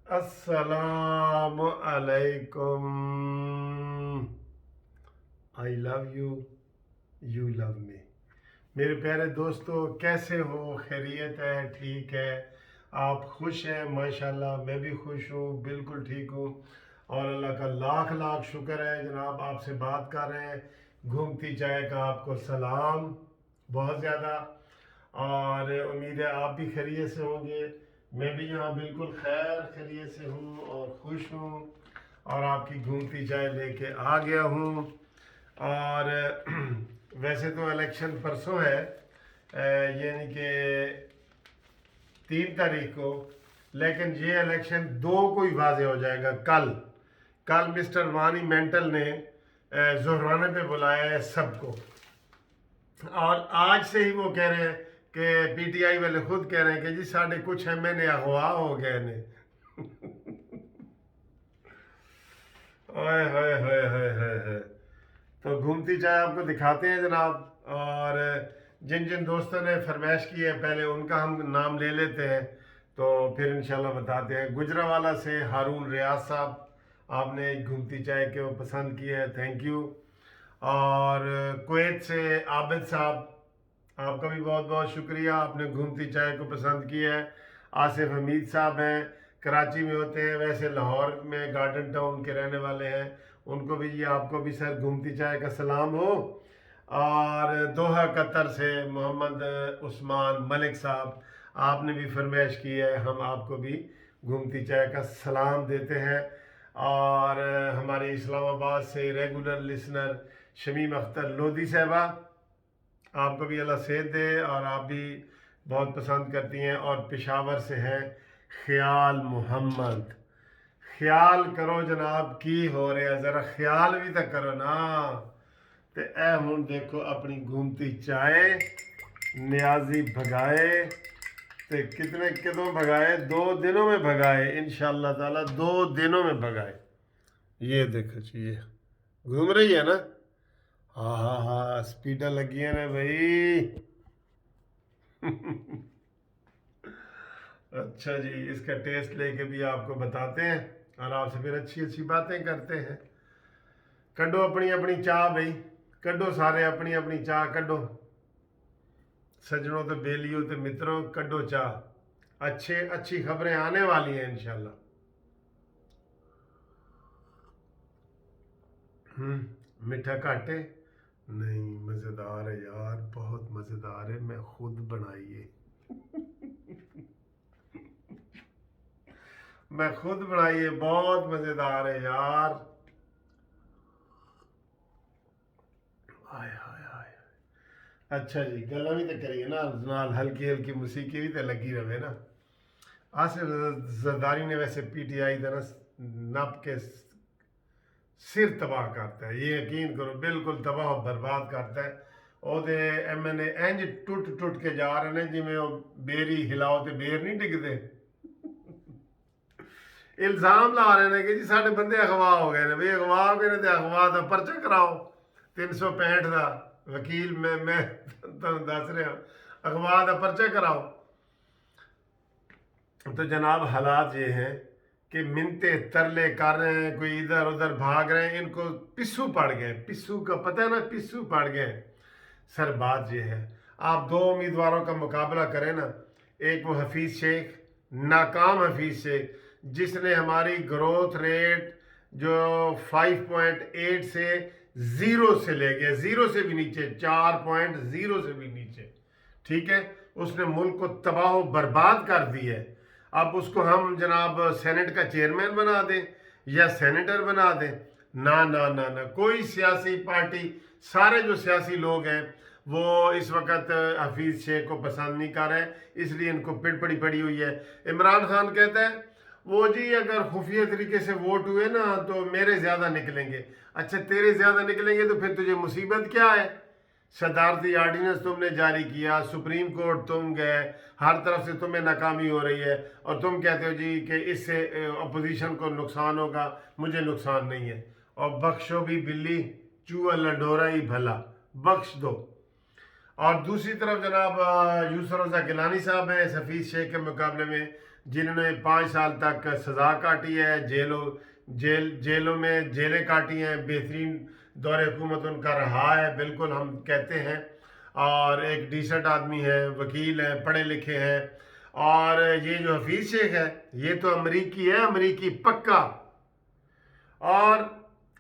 अस्सलाम अलैकुम। I love you, you love me. मेरे प्यारे दोस्तों, कैसे हो? खैरियत है? ठीक है? आप खुश हैं? माशाल्लाह, मैं भी खुश हूँ, बिल्कुल ठीक हूँ। और अल्लाह का लाख लाख शुक्र है जनाब, आपसे बात कर रहे हैं। घूमती चाय का आपको सलाम बहुत ज़्यादा। और उम्मीद है आप भी खैरियत से होंगे। मैं भी यहाँ बिल्कुल खैर खैरियत से हूँ और खुश हूँ, और आपकी घूमती चाय लेके आ गया हूँ। और वैसे तो इलेक्शन परसों है, यानी कि 3 तारीख को, लेकिन ये इलेक्शन 2 को ही वाजे हो जाएगा। कल कल मिस्टर वानी मेंटल ने जोहराने पे बुलाया है सबको, और आज से ही वो कह रहे हैं कि पीटीआई वाले खुद कह रहे हैं कि जी साढ़े कुछ एमएनए अगवा हो गए ने। ओए होए होए होए होए होए। तो घूमती चाय आपको दिखाते हैं जनाब। और जिन जिन दोस्तों ने फरमाइश की है पहले उनका हम नाम ले लेते हैं, तो फिर इंशाल्लाह बताते हैं। गुजरावाला से हारून रियाज साहब, आपने घूमती चाय के वो पसंद किए है, थैंक यू। और कुवैत से आबिद साहब, आपका भी बहुत बहुत शुक्रिया, आपने घूमती चाय को पसंद किया है। आसिफ हमीद साहब हैं, कराची में होते हैं, वैसे लाहौर में गार्डन टाउन के रहने वाले हैं। उनको भी जी, आपको भी सर घूमती चाय का सलाम हो। और दोहा कतर से मोहम्मद उस्मान मलिक साहब, आपने भी फरमाइश की है, हम आपको भी घूमती चाय का सलाम देते हैं। और हमारे इस्लामाबाद से रेगुलर लिसनर शमीम अख्तर लोधी साहबा, आपको भी अल्लाह सेहत दे, और आप भी बहुत पसंद करती हैं। और पेशावर से हैं ख्याल मोहम्मद, ख्याल करो जनाब की हो रहा, ज़रा ख्याल भी तो करो ना। तो ए हूँ देखो अपनी घूमती चाय, न्याजी भगाए, तो कितने कदों भगाए? 2 दिनों में भगाए, इंशाल्लाह ताला 2 दिनों में भगाए। ये देखो जी, ये घूम रही है ना। हाँ हाँ हाँ, स्पीडर लगी है ना भाई। अच्छा जी, इसका टेस्ट लेके भी आपको बताते हैं, और आपसे फिर अच्छी अच्छी बातें करते हैं। कड्डो अपनी अपनी चाह भाई, कड्डो सारे अपनी अपनी चाह कड्डो। सज्जनों तो बेलियों तो मित्रों, कड्डो चाह। अच्छे अच्छी खबरें आने वाली हैं इंशाल्लाह। मीठा घट है? नहीं, मज़ेदार है यार, बहुत मज़ेदार है, मैं खुद बनाई है। मैं खुद बनाई है, बहुत मज़ेदार है यार। हाय हाय हाय। अच्छा जी, गल्लां भी तो करिए ना, नाल हल्की हल्की मौसीकी भी तो लगी रहे ना। आसिफ जरदारी ने वैसे पीटीआई का ना नप के सिर तबाह करता है, ये यकीन करो, बिल्कुल तबाह और बर्बाद करता है। ਉਹਦੇ ਐਮਐਨਏ ਇੰਜ ਟੁੱਟ ਟੁੱਟ ਕੇ ਜਾ ਰਹੇ ਨੇ ਜਿਵੇਂ ਉਹ ਬੇਰੀ ਹਿਲਾਓ ਤੇ ਬੇਰ ਨਹੀਂ ਡਿੱਗਦੇ। ਇਲਜ਼ਾਮ ਲਾ ਰਹੇ ਨੇ ਕਿ ਜੀ ਸਾਡੇ ਬੰਦੇ ਅਗਵਾ ਹੋ ਗਏ ਨੇ। ਵੀ ਅਗਵਾ ਹੋ ਗਏ ਨੇ ਤੇ ਅਗਵਾ ਦਾ ਪਰਚਾ ਕਰਾਓ 365 ਦਾ। ਵਕੀਲ ਮੈਂ ਤੁਹਾਨੂੰ ਦੱਸ ਰਿਹਾ, ਅਗਵਾ ਦਾ ਪਰਚਾ कराओ। तो जनाब हालात ये हैं कि मिनते तरले कर रहे हैं, कोई इधर उधर भाग रहे हैं, इनको पिस्सू पड़ गए। पिस्सू का पता है ना, पिस्सू पड़ गए। सर बात ये है, आप 2 उम्मीदवारों का मुकाबला करें ना। एक वो हफीज़ शेख, नाकाम हफीज़ शेख, जिसने हमारी ग्रोथ रेट जो 5.8 से 0 से ले गया, 0 से भी नीचे, 4.0 से भी नीचे, ठीक है। उसने मुल्क को तबाह बर्बाद कर दी है। अब उसको हम जनाब सेनेट का चेयरमैन बना दें या सेनेटर बना दें? ना ना ना ना, कोई सियासी पार्टी, सारे जो सियासी लोग हैं वो इस वक्त हफीज़ शेख को पसंद नहीं कर रहे, इसलिए इनको पिट पड़ी पड़ी हुई है। इमरान खान कहता है वो जी अगर खुफिया तरीके से वोट हुए ना तो मेरे ज़्यादा निकलेंगे। अच्छा, तेरे ज़्यादा निकलेंगे तो फिर तुझे मुसीबत क्या है? सदारती आर्डिनेंस तुमने जारी किया, सुप्रीम कोर्ट तुम गए, हर तरफ से तुम्हें नाकामी हो रही है, और तुम कहते हो जी कि इससे अपोजिशन को नुकसान होगा। मुझे नुकसान नहीं है। और बख्शो भी बिल्ली, चूहा लडोरा ही भला, बख्श दो। और दूसरी तरफ जनाब यूसुफ रज़ा गिलानी साहब हैं हफीज़ शेख के मुकाबले में, जिन्होंने 5 साल तक सज़ा काटी है, जेलों में जेलें काटी हैं, बेहतरीन दौर हुकूमत उनका रहा है, बिल्कुल हम कहते हैं। और एक डिसेंट आदमी है, वकील हैं, पढ़े लिखे हैं। और ये जो हफीज़ शेख है, ये तो अमरीकी है, अमरीकी पक्का। और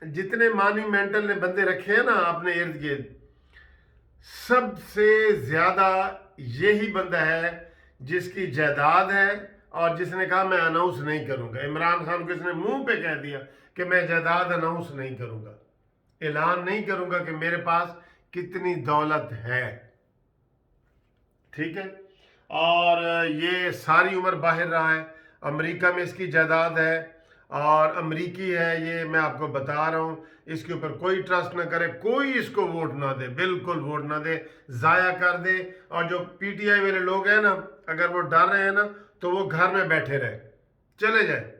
जितने मानीमेंटल ने बंदे रखे हैं ना अपने इर्द गिर्द, सबसे ज़्यादा यही बंदा है जिसकी जायदाद है और जिसने कहा मैं अनाउंस नहीं करूंगा। इमरान खान को इसने मुंह पे कह दिया कि मैं जायदाद अनाउंस नहीं करूंगा, ऐलान नहीं करूंगा कि मेरे पास कितनी दौलत है। ठीक है। और ये सारी उम्र बाहर रहा है, अमेरिका में इसकी जायदाद है और अमरीकी है ये, मैं आपको बता रहा हूँ। इसके ऊपर कोई ट्रस्ट ना करे, कोई इसको वोट ना दे, बिल्कुल वोट ना दे, ज़ाया कर दे। और जो पीटीआई वाले लोग हैं ना, अगर वो डर रहे हैं ना तो वो घर में बैठे रहे, चले जाए,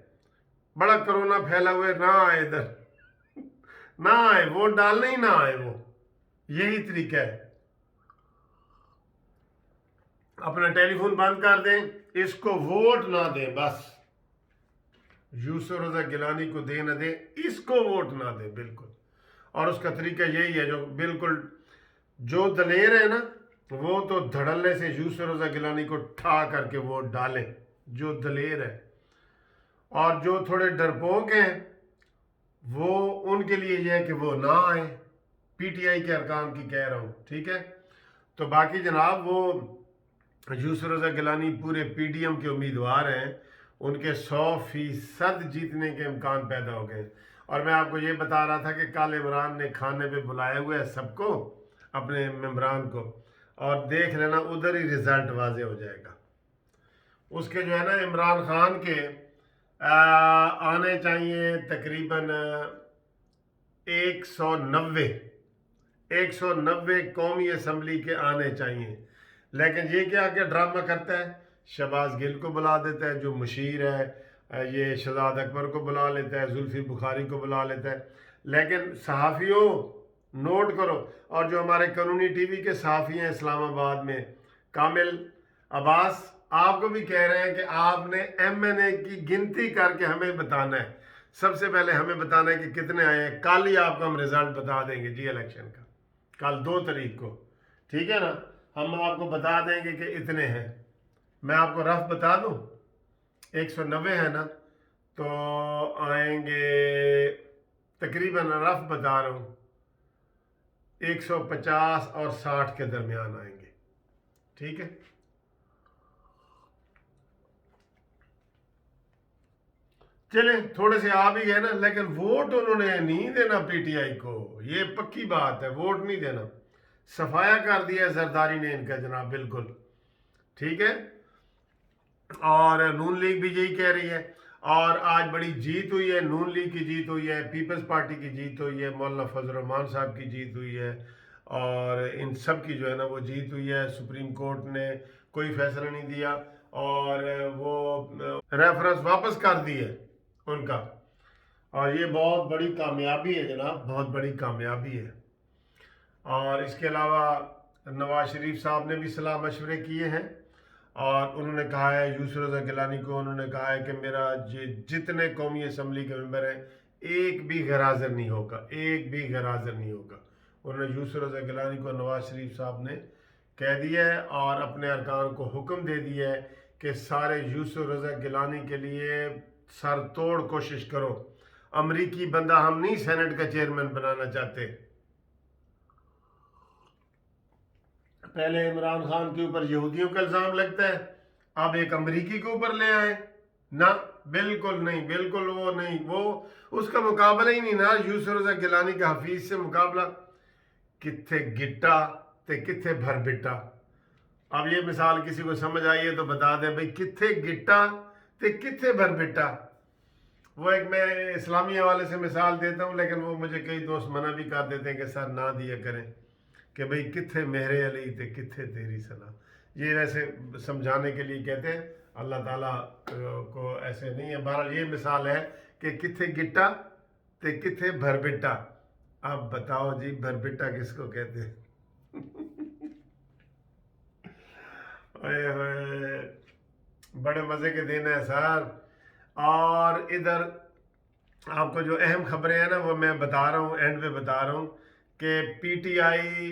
बड़ा कोरोना फैला हुआ है, ना आए इधर, ना आए, वोट डालने ही ना आए। वो यही तरीका है। अपना टेलीफोन बंद कर दें, इसको वोट ना दें, बस यूसुफ रज़ा गिलानी को दे न दे, इसको वोट ना दे बिल्कुल। और उसका तरीका यही है, जो बिल्कुल जो दलेर है ना, वो तो धड़ल्ले से यूसुफ रज़ा गिलानी को ठा करके वोट डालें, जो दलेर है। और जो थोड़े डरपोक हैं, वो उनके लिए यह है कि वो ना आए, पीटीआई के अरकान की कह रहा हूँ। ठीक है। तो बाकी जनाब, वो यूसुफ रज़ा गिलानी पूरे पीडीएम के उम्मीदवार हैं, उनके 100% जीतने के इम्कान पैदा हो गए। और मैं आपको ये बता रहा था कि कल इमरान ने खाने पे बुलाया हुआ है सबको, अपने मेम्बरान को, और देख लेना उधर ही रिजल्ट वाजे हो जाएगा। उसके जो है ना, इमरान खान के आने चाहिए तकरीबन 190 कौमी असम्बली के आने चाहिए। लेकिन ये क्या ड्रामा करता है, शहबाज गिल को बुला देता है, जो मुशीर है, ये शहजाद अकबर को बुला लेता है, जुल्फी बुखारी को बुला लेता है। लेकिन सहाफ़ियों, नोट करो, और जो हमारे कानूनी टीवी के सहाफ़ी हैं इस्लामाबाद में, कामिल अब्बास, आपको भी कह रहे हैं कि आपने एमएनए की गिनती करके हमें बताना है। सबसे पहले हमें बताना है कि कितने आए हैं। कल ही आपको हम रिजल्ट बता देंगे जी इलेक्शन का, कल 2 तारीख को। ठीक है ना, हम आपको बता देंगे कि इतने हैं। मैं आपको रफ बता दूं, 190 है ना, तो आएंगे तकरीबन, रफ बता रहा हूँ, 150 और 60 के दरमियान आएंगे। ठीक है। चले, थोड़े से आ भी गए ना, लेकिन वोट उन्होंने नहीं देना पीटीआई को, ये पक्की बात है, वोट नहीं देना। सफाया कर दिया जरदारी ने इनका जनाब, बिल्कुल। ठीक है। और नून लीग भी यही कह रही है। और आज बड़ी जीत हुई है, नून लीग की जीत हुई है, पीपल्स पार्टी की जीत हुई है, मौलाना फजल रहमान साहब की जीत हुई है, और इन सब की जो है ना वो जीत हुई है। सुप्रीम कोर्ट ने कोई फैसला नहीं दिया और वो रेफरेंस वापस कर दी है उनका। और ये बहुत बड़ी कामयाबी है जनाब, बहुत बड़ी कामयाबी है। और इसके अलावा नवाज शरीफ साहब ने भी सलाह मशवरे किए हैं, और उन्होंने कहा है, यूसुफ रज़ा गिलानी को उन्होंने कहा है कि मेरा जितने कौमी असम्बली के मेंबर हैं, एक भी गैर हाज़िर नहीं होगा, एक भी गैर हाज़िर नहीं होगा। उन्होंने यूसुफ रज़ा गिलानी को नवाज शरीफ साहब ने कह दिया है, और अपने अरकान को हुक्म दे दिया है कि सारे यूसुफ रज़ा गिलानी के लिए सर तोड़ कोशिश करो। अमरीकी बंदा हम नहीं सेनेट का चेयरमैन बनाना चाहते। पहले इमरान खान के ऊपर यहूदियों का इल्ज़ाम लगता है, अब एक अमरीकी के ऊपर ले आए ना, बिल्कुल नहीं, बिल्कुल वो नहीं, वो उसका मुकाबला ही नहीं ना यूसुफ रज़ा गिलानी का हफीज़ से मुकाबला। कित्थे गिट्टा ते कित्थे भरबिट्टा। अब ये मिसाल किसी को समझ आई है तो बता दें भाई, कित्थे गिट्टा ते कित्थे भरबिट्टा। वो एक मैं इस्लामी हवाले से मिसाल देता हूँ, लेकिन वो मुझे कई दोस्त मना भी कर देते हैं कि सर ना दिया करें, कि भाई कित्थे मेरे अली ते कित्थे तेरी सलाह। ये वैसे समझाने के लिए कहते हैं, अल्लाह ताला को ऐसे नहीं है। बहरहाल ये मिसाल है कि कित्थे गिट्टा ते कित्थे भरबिट्टा। अब बताओ जी, भरबिट्टा किसको कहते हैं? ओए होए, बड़े मज़े के दिन है सर। और इधर आपको जो अहम खबरें हैं ना वो मैं बता रहा हूँ, एंड पे बता रहा हूँ कि पीटीआई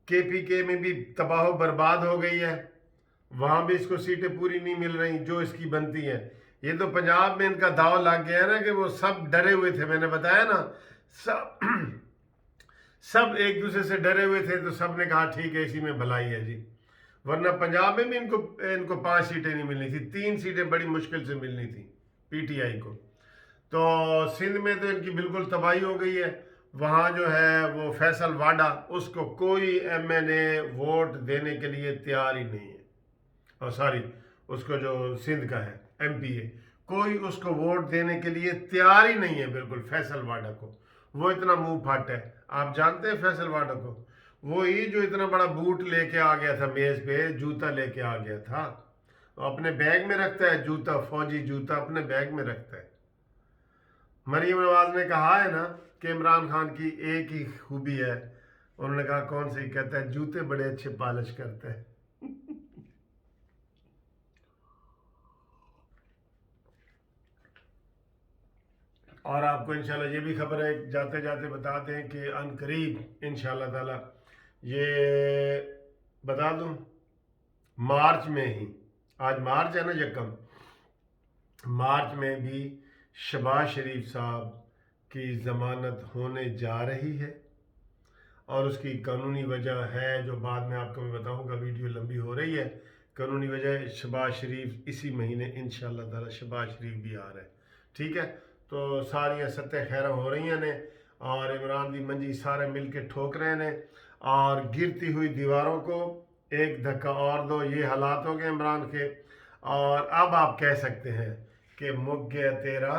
केपीके में भी तबाह बर्बाद हो गई है, वहाँ भी इसको सीटें पूरी नहीं मिल रही जो इसकी बनती हैं। ये तो पंजाब में इनका दाव लग गया है ना कि वो सब डरे हुए थे, मैंने बताया ना, सब सब एक दूसरे से डरे हुए थे, तो सब ने कहा ठीक है इसी में भलाई है जी। वरना पंजाब में भी इनको 5 सीटें नहीं मिलनी थी, 3 सीटें बड़ी मुश्किल से मिलनी थी पीटीआई को। तो सिंध में तो इनकी बिल्कुल तबाही हो गई है। वहाँ जो है वो फैसल वाडा, उसको कोई एमएनए वोट देने के लिए तैयार ही नहीं है। और सॉरी, उसको जो सिंध का है एमपीए, कोई उसको वोट देने के लिए तैयार ही नहीं है बिल्कुल फैसल वाडा को। वो इतना मुंह फाट है। आप जानते हैं फैसल वाडा को? वो ही जो इतना बड़ा बूट लेके आ गया था मेज पे, जूता लेके आ गया था, अपने बैग में रखता है जूता, फौजी जूता अपने बैग में रखता है। मरीम नवाज ने कहा है ना कि इमरान खान की एक ही खूबी है, उन्होंने कहा कौन सी? कहता है जूते बड़े अच्छे पॉलिश करता है। और आपको इंशाल्लाह ये भी खबर है, जाते जाते बता दें कि अनकरीब इंशाल्लाह ताला ये बता दूं, मार्च में ही, आज मार्च है ना यकम, मार्च में भी शहबाज शरीफ साहब की ज़मानत होने जा रही है। और उसकी कानूनी वजह है जो बाद में आपको मैं बताऊंगा, वीडियो लंबी हो रही है। कानूनी वजह शहबाज शरीफ इसी महीने इंशाल्लाह ताला शहबाज शरीफ भी आ रहा है, ठीक है। तो सारियाँ सत्य खैर हो रही ने, और इमरान दी मंजी सारे मिल के ठोक रहे ने, और गिरती हुई दीवारों को एक धक्का और दो, ये हालात हो गए इमरान के। और अब आप कह सकते हैं कि मुक गया तेरा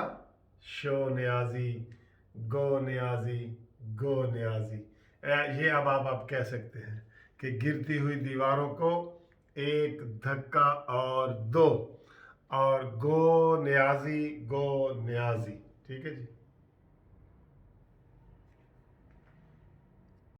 शो न्याजी, गो न्याजी, गो न्याजी। ये अब आप कह सकते हैं कि गिरती हुई दीवारों को एक धक्का और दो, और गो न्याजी, गो न्याजी, ठीक है जी।